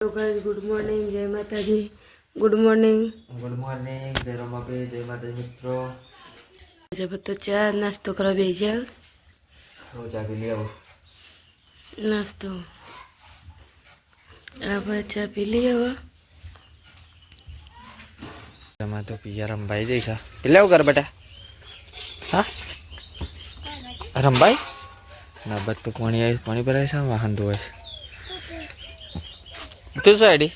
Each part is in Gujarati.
हेलो गाइस, गुड मॉर्निंग, जय माता जी। गुड मॉर्निंग जय रमाबे, जय माता मित्रों। जब तो चा नास्तो करा भेजा रोजा भी ले आओ नास्तो अब चा पी लिया हुआ जमा तो पिया रंबाई जैसा ले कर बेटा। हाँ रंबाई ना बत तो पानी भराय सा वाहन धोए तू चाडी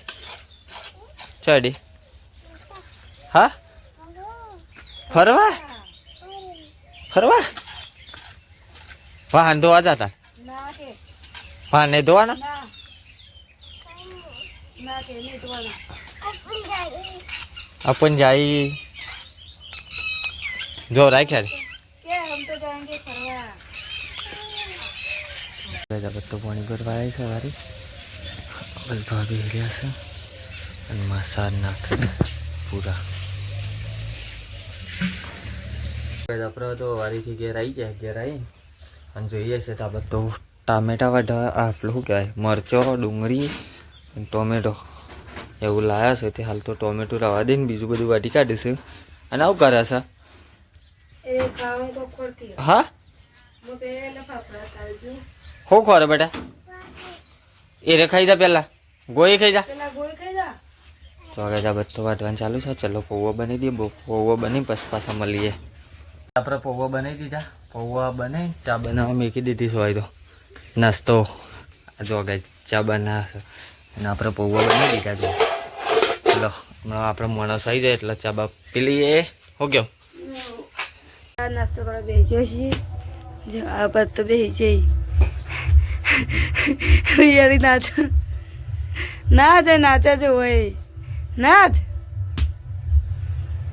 हाँ फरवा फरवा वाहन धोआ जाता वाहन नहीं धोआ ना अपन जाई जो राय क्या हम तो जाएंगे फरवा तो पानी भरवाए सवारी बस भाभी हिरिया से मसाज नाख पूरा આપણે તો વારીથી ઘેર આવી જાય ઘેર આવી અને જોઈએ છે તો આપણે તો ટામેટા વાઢા આપણું શું કહેવાય મરચો ડુંગળી ટોમેટો એવું લાવ્યા છે તે હાલ તો ટોમેટો રવા દઈને બીજું બધું વાટી કાઢીશું અને આવું કરે છે હા હો ખોરે બેટા એ રે ખાઈ જા પેલા ગોળી ખાઈ જા તો હવે જા બધું વાટવાનું ચાલુ છે ચલો પૌવા બની દઈએ પૌવા બની પછી પાછા મળીએ આપણે પૌવા બનાવી દીધા પૌવા બનાવી ચા બનાવવા મૂકી દીધી હોય તો નાસ્તો જો ગાય ચા બનાવે અને આપણે પૌવા બનાવી દીધા જો ચલો હમણાં આપણે માણસ આવી જાય એટલે ચા બા પી લઈએ હો ગયો નાસ્તો કરવા બેસ્યો છીએ જો આ બાદ તો બેસી જઈ રિયારી નાચ નાચ નાચા જો હોય નાચ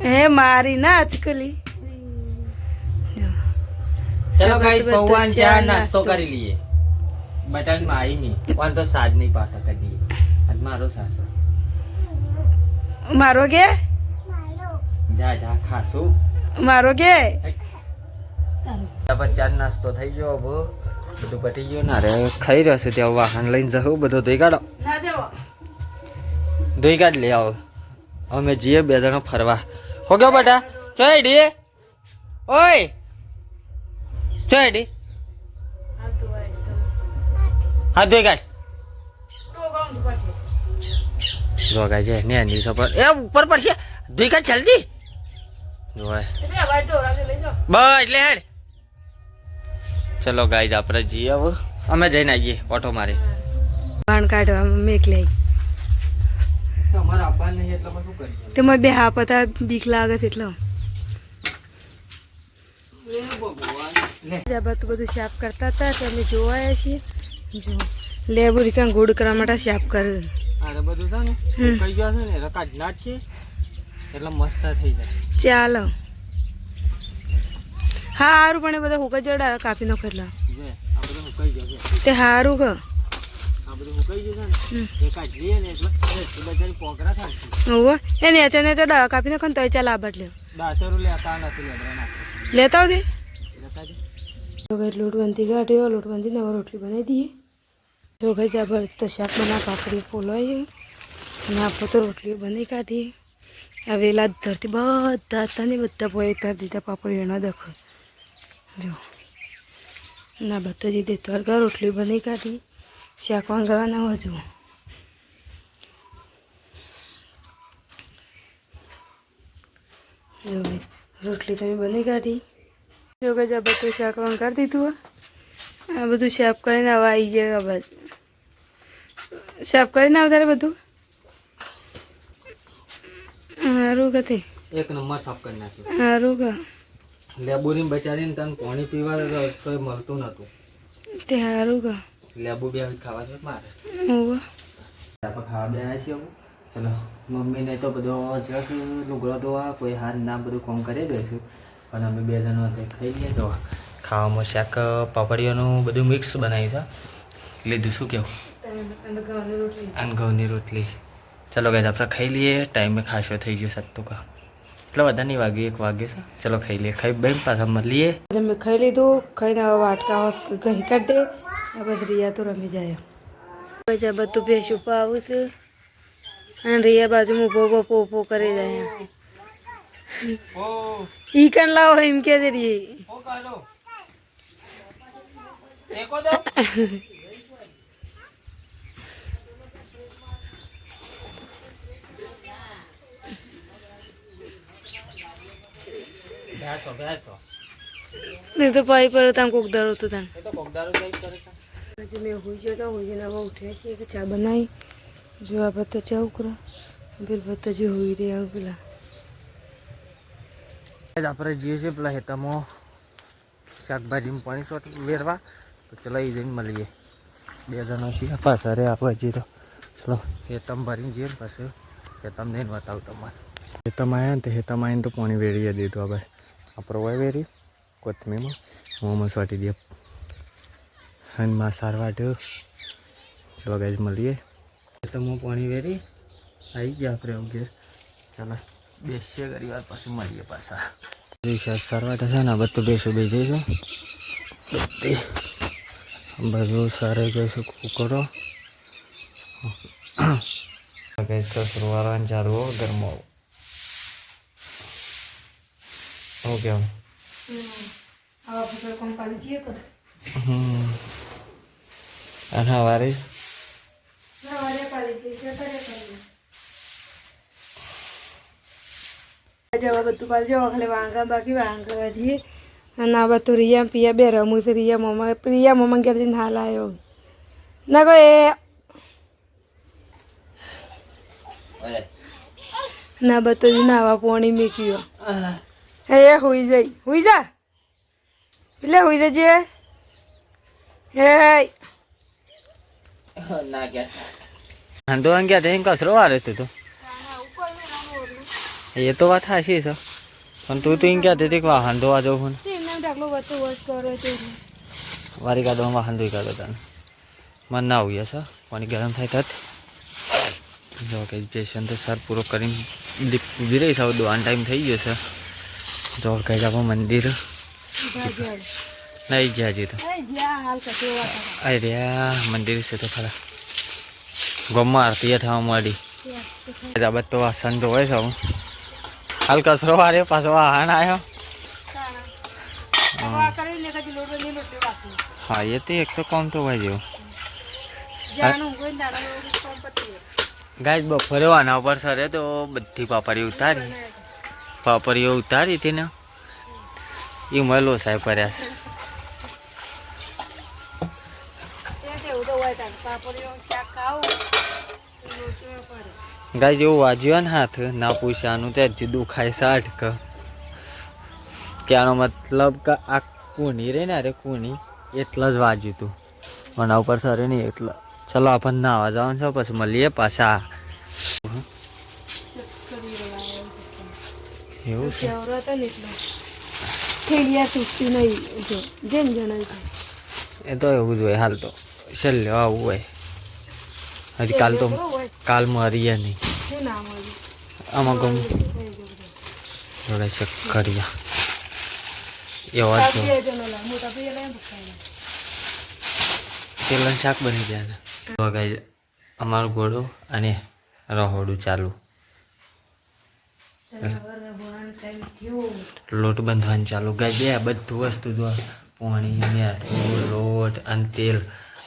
હે મારી નાચ કલી चलो गाइस पौवा चा नाश्तो कर लिए बटन में आई नहीं कौन तो साज नहीं पाता कभी आज मारो सास मारोगे जा जा खासू मारोगे बच्चा नास्तो થઈ ગયો હવે બધું પટી ગયું ના રે ખાઈ રહ્યો છે ત્યાં વાહન લઈને જાવ બધો ધોઈ કાઢો ના જાવ ધોઈ કાઢ લે આવો અમે જીએ બે જણા ફરવા હો ગયો બેટા ચડી ઓય चढ़ी हाँ धोई काट जो गाय जे ने नी सब ए ऊपर पर से धोई काट जल्दी जो है बस ले हेड चलो गाइस આપણે જઈએ હવે અમે જઈને આવીએ ઓટો મારે પાણ કાઢવા મમ્મી એકલી તમારા આપા નહીં એટલે શું કરીએ તે મે બે હા પતા બીક લાગે એટલે બધું સાફ કરતા હતા તો અમે જોવા આવ્યા છીએ જો લેબુ રીકા ગોળ કરવા માટે સાફ કરે અરે બધું છે ને કઈ ગયો છે ને રકાટ નાખીએ એટલે મસ્ત થઈ જાય ચાલો હા સારું પણ એ બધા હુકા જડા કાપી નાખો એટલે આ બધું હુકાઈ ગયું તે સારું કે આ બધું હુકાઈ ગયું છે ને એ કાઢીએ ને એટલે બજારી પોકરા થાય હોવે એને અચાનક તો ડા કાપી નાખો ને તો ચાલ આ બદલ્યો દાતરું લેતા નથી લેબરા નાખે લેતા આવજે લેતા જ જો ગઈ લોટબંધી કાઢ્યો લોટબંધી ને રોટલી બનાવી દઈએ જો ગઈ જાબર તો શાક બના પાપડી ફોલવાઈ અને આપણે તો રોટલી બની કાઢીએ આ વેલા ધરતી બધા હતા ને બધા પોઈ ઉતાર દીધા પાપડી એના દખો જો ના બધા દીધે તરકા રોટલી બની કાઢી શાક વાંગવાના વધુ જો ભાઈ રોટલી તમે બની કાઢી જો કે આ બધું શાક વંગાર દીધું આ બધું સાફ કરીને હવે આવી ગયા બસ સાફ કરીને આવતા બધું સારું કે એક નંબર સાફ કરી નાખ્યો સારું કે લેબુની બચારીને તને પાણી પીવા રસોઈ મળતું નતું તે સારું કે લેબુ બે ખાવા તો મારે હોવે આપણે ખાવા બે આવ્યા છીએ ચલો મમ્મીને તો બધો જશે લુગડો ધોવા કોઈ હાથ ના બધું કામ કરી દઈશું પણ અમે બે જણા ખાઈ લઈએ તો ખાવામાં શાક પાપડીઓનું બધું મિક્સ બનાવ્યું છે લીધું શું કેવું અને ઘઉંની રોટલી ચલો ગાઈસ આપણે ખાઈ લઈએ ટાઈમે ખાસો થઈ ગયો સત્તો કા એટલે બધા નહીં વાગ્યું 1 વાગે છે ચલો ખાઈ લઈએ ખાઈ બેન પાછા મળીએ મેં ખાઈ લીધું ખાઈને હવે વાટકા ઘી કાઢી દે આ બધી રિયા તો રમી જાય બધું ભેંસું પાવું છે અને રિયા બાજુમાં ઊભો ઊભો પો કરી જાય ઈ કણ લાવો એમ કે રી તો પાઈ પર તામ કોક દારો તો તાન આજે મેં હોઈ જતો હોઈ જઈને હવે ઉઠ્યા છીએ કે ચા બનાવી જો આ બધા ચા ઉકરો પેલ બધા જે હોઈ રહ્યા પેલા આપણે જઈએ છીએ પેલા હેતામાં શાકભાજીમાં પાણી શોટ વેરવા તો ચલો એ જઈને મળીએ 2 જણા છીએ પાછા રે આપણે હજી તો ચલો હેતમ ભરીને જઈએ પાછું હેતમ જઈને બતાવું તમારે હેતમ આવ્યા ને તો હેતમ આવીને તો પાણી વેરીએ દીધું આપણે આપણે હોય વેરી કોથમીરમાં મોંમાં સોટી દઈએ અને માં સાર વાટ્યો ચલો ગાઈઝ મળીએ હેતમમાં પાણી વેરી આવી ગયા આપણે ઓકે ચાલો બેસીએ ઘણી વાર પછી મળીએ પાછા રિચાર્જ સરવાટે છે ને બધું બેસું બે જઈશું બધી બધું સારે જઈશું કુકડો કઈ કસરું વાળવાનું ચાલુ હો ઘરમાં હું કેવું અને સવારે જવા બધું પાલ જવા ખાલી વાંગા બાકી વાંગા છીએ અને આ બધું રિયા પિયા બે રમું છે રિયા મમ્મા ક્યારથી હાલ આવ્યો ના કોઈ ના બધું નાવા પોણી મૂક્યો એ હુઈ જા એટલે હુઈ જજે હે ના ગયા વાંધો ગયા તો કસરો વારે તું એ તો વાત સાચી છે પણ તું તો એમ કહેતી હતી કે વાહન ધોવા જવું વારી કાઢો વાહન ધોઈ કાઢો તને મને ના આવું છે પાણી ગરમ થાય તત જો કે પેશન્ટ તો સર પૂરો કરીને ઊભી રહી છે દોવાનો ટાઈમ થઈ ગયો છે જો કઈ આપણે મંદિર નહીં જ્યાં હજી તો અરે મંદિર છે તો ખરા ગમમાં આરતી થવા માંડી બરાબર તો વાસણ ધોવાય છે હું હાલ કચરો વાર્યો પાછો વાહન આવ્યો હા એ તો એક તો કોમ તો હોય જેવું ગાય બપોરે વાના ઉપર સરે તો બધી પાપડીઓ ઉતારી હતી ને એ મેં લોસાય પડ્યા છે ગાય જેવું વાજ્યું ને હાથ ના પૂછાનું ત્યારથી દુખાય છે અટક કે આનો મતલબ કે આ કૂણી રે ને અરે કૂણી એટલા જ વાજ્યું હતું આના ઉપર સરે નહીં એટલે ચલો આપણને નાવા જવાનું છે પછી મળીએ પાછા એવું છે એ તો એવું જ હોય હાલ તો છેલ્લે આવું હોય હજી કાલ મરીએ નહીં આમાં ગમ જોડે શક્કરિયા એવા જ તેલનું શાક બની ગયા છે ગાય અમારું ઘોડો અને રહોડું ચાલુ લોટ બાંધવાનું ચાલુ ગાય બે બધું વસ્તુ જો પાણી મીઠું લોટ અને તેલ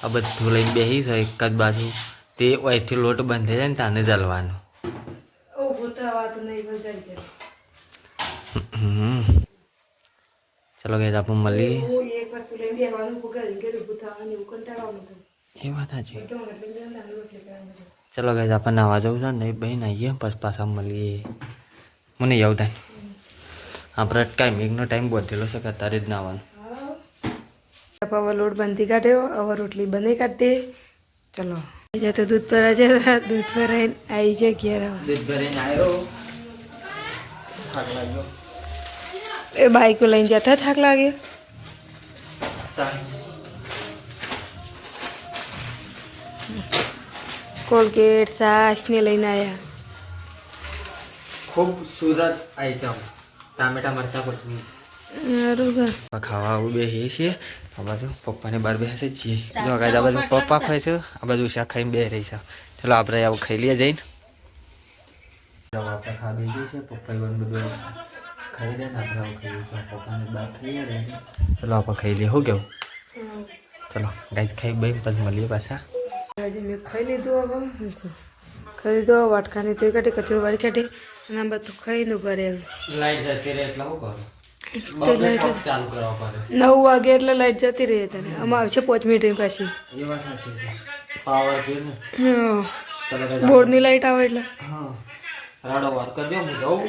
આ બધું લઈને બેસી છે એક જ બાજુ તે ઓયથી લોટ બંધે જાય ને તાને જલવાનું ચલો ગાય આપણે મળીએ એ વાત સાચી ચલો ગાય આપણે નાવા જવું છે ને ભાઈ નાહીએ પછી પાછા મળીએ મને યાદ થાય આપણે ટાઈમિંગનો ટાઈમ બોધેલો છે કે અત્યારે જ નાવાનું હવે લોટ બંધી કાઢ્યો હવે રોટલી બંધી કાઢીએ ચલો તો દૂધ ભરા છે દૂધ ભરાઈને આવી જાય ઘેર દૂધ ભરીને આવ્યો થાક લાગ્યો એ બાઈકો લઈને જતા થાક લાગ્યો કોલગેટ સાસ ને લઈને આવ્યા ખૂબ સુરત આઈટમ ટામેટા મરચા કોથમીર ખાવા આવું બેસીએ છીએ આ બાજુ પપ્પાને બહાર બેસે છીએ જો આ બાજુ પપ્પા ખાય છે આ બાજુ શાક ખાઈને બે રહી છે ચલો આપણે આવું ખાઈ લઈએ જઈને આપણે ખાધી ગઈ છે પપ્પા પણ બધું ખાઈ દે ને આપણે ખાઈએ છીએ પપ્પાને બહાર ખાઈએ દે ચલો આપણે ખાઈ લઈએ શું કેવું ચલો ગાઈસ ખાઈ ભાઈ પછી મળીએ પાછા આજે મેં ખાઈ લીધું હવે ખાઈ લીધો વાટકાની તો કાઢી કચરો વાળી કાઢી અને આ બધું ખાઈને ઉભા રહે લાઈટ જતી રહે એટલે શું કરું ચાલુ કરવા પડે 9 વાગે એટલે લાઈટ જતી રહે તને આમાં આવશે 5 મિનિટ પાછી એ વાત સાચી છે પાવર જોઈએ ને હા ચલો બોર્ડની લાઈટ આવે એટલે હા રાડો વાર કરજો હું જાઉં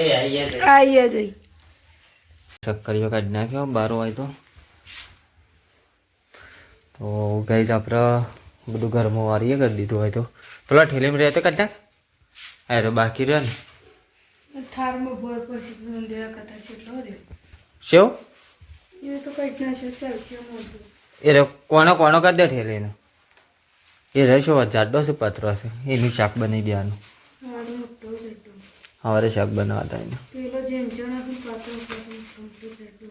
એ આઈ જઈ શક્કરીઓ કાઢી નાખ્યો 12 હોય તો ગાઈઝ આપણે બધું ઘરમાં વારીએ કરી દીધું હોય તો પેલા ઠેલીમાં રહે તો કાઢ નાખ અરે બાકી રહે ને થારમાં બોર પછી અંધેરા કથા છે એટલો રે શેવ એ તો કઈ ના છે ચાલશે મોટું એ રે કોનો કોનો કરી દે ઠેલીને એ રહેશો જાડો છે પતરો છે એનું શાક બનાવી દેવાનું મારો મોટો બેટો સવારે શાક બનાવતા એને પેલો જેમ જણા પણ પાત્ર બેટો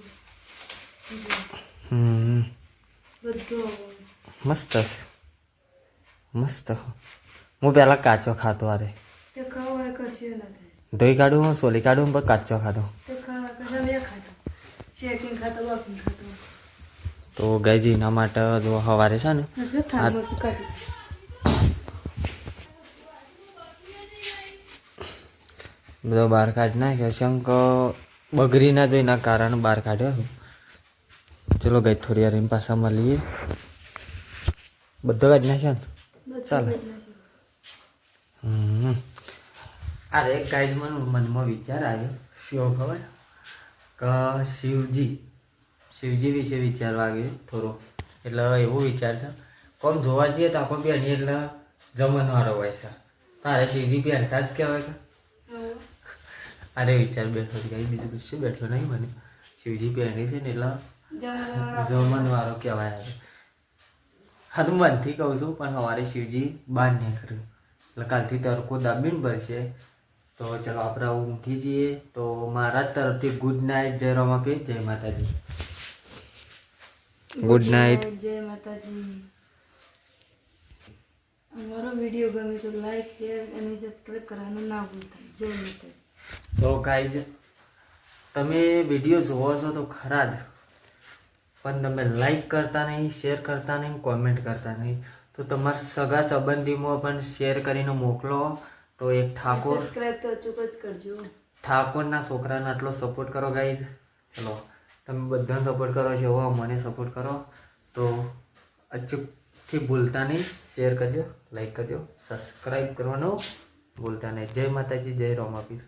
બધું મસ્ત છે મસ્ત હું પહેલાં કાચો ખાતો અરે તે ખાવા કશું ના થાય ધોઈ કાઢું સોલી કાઢું પણ કાચો ખાતો તે ખાવા કશા મેં ખાતો શેકિંગ ખાતો વાકિંગ ખાતો તો ગાઈઝ એના માટે જો સવારે છે ને જો થાળમાંથી કાઢી બધો બહાર કાઢી નાખ્યો શંક બગડી ના જો એના કારણે બહાર કાઢ્યો ચલો ગઈ થોડી વાર એમ પાછા મળીએ બધો કાઢી નાખ્યો ને ચાલે અરે એક ગાઈઝ મને મનમાં વિચાર આવ્યો શિવ ખબર કે શિવજી વિશે વિચારવા આવ્યો થોડો એટલે એવો વિચાર છે કોમ જોવા જઈએ તો આપણે પહેરીએ એટલે જમણવાળો હોય છે તારે શિવજી પહેરતા જ કહેવાય કે અરે વિચાર બેઠો છે ગાઈ બીજું કશું બેઠો નહીં મને શિવજી પહેરી છે ને એટલે જમણવાળો કહેવાય હા તો મનથી કહું છું પણ સવારે શિવજી બહાર નીકળ્યું એટલે કાલથી તડકો દાબીને ભરશે તો ચલો આપણે ઊંઘી જઈએ તો મારા તરફથી ગુડ નાઇટ જય રમાપી જય માતાજી ગુડ નાઇટ જય માતાજી અમારો વિડીયો ગમે તો લાઈક શેર અને સબસ્ક્રાઇબ કરવાનું ના ભૂલતા જય માતાજી તો ગાઈઝ તમે વિડીયો જોવો છો તો ખરા જ પણ તમે લાઈક કરતા નહીં શેર કરતા નહીં કોમેન્ટ કરતા નહીં તો તમારા સગા સંબંધીમાં પણ શેર કરીને મોકલો તો એક સબસ્ક્રાઇબ તો અચૂક જ કરજો ઠાકોરના છોકરાને આટલો સપોર્ટ કરો ગાઈઝ ચલો તમે બધાને સપોર્ટ કરો છો એવો મને સપોર્ટ કરો તો અચૂકથી ભૂલતા નહીં શેર કરજો લાઈક કરજો સબસ્ક્રાઈબ કરવાનું ભૂલતા નહીં જય માતાજી જય રોમાપીર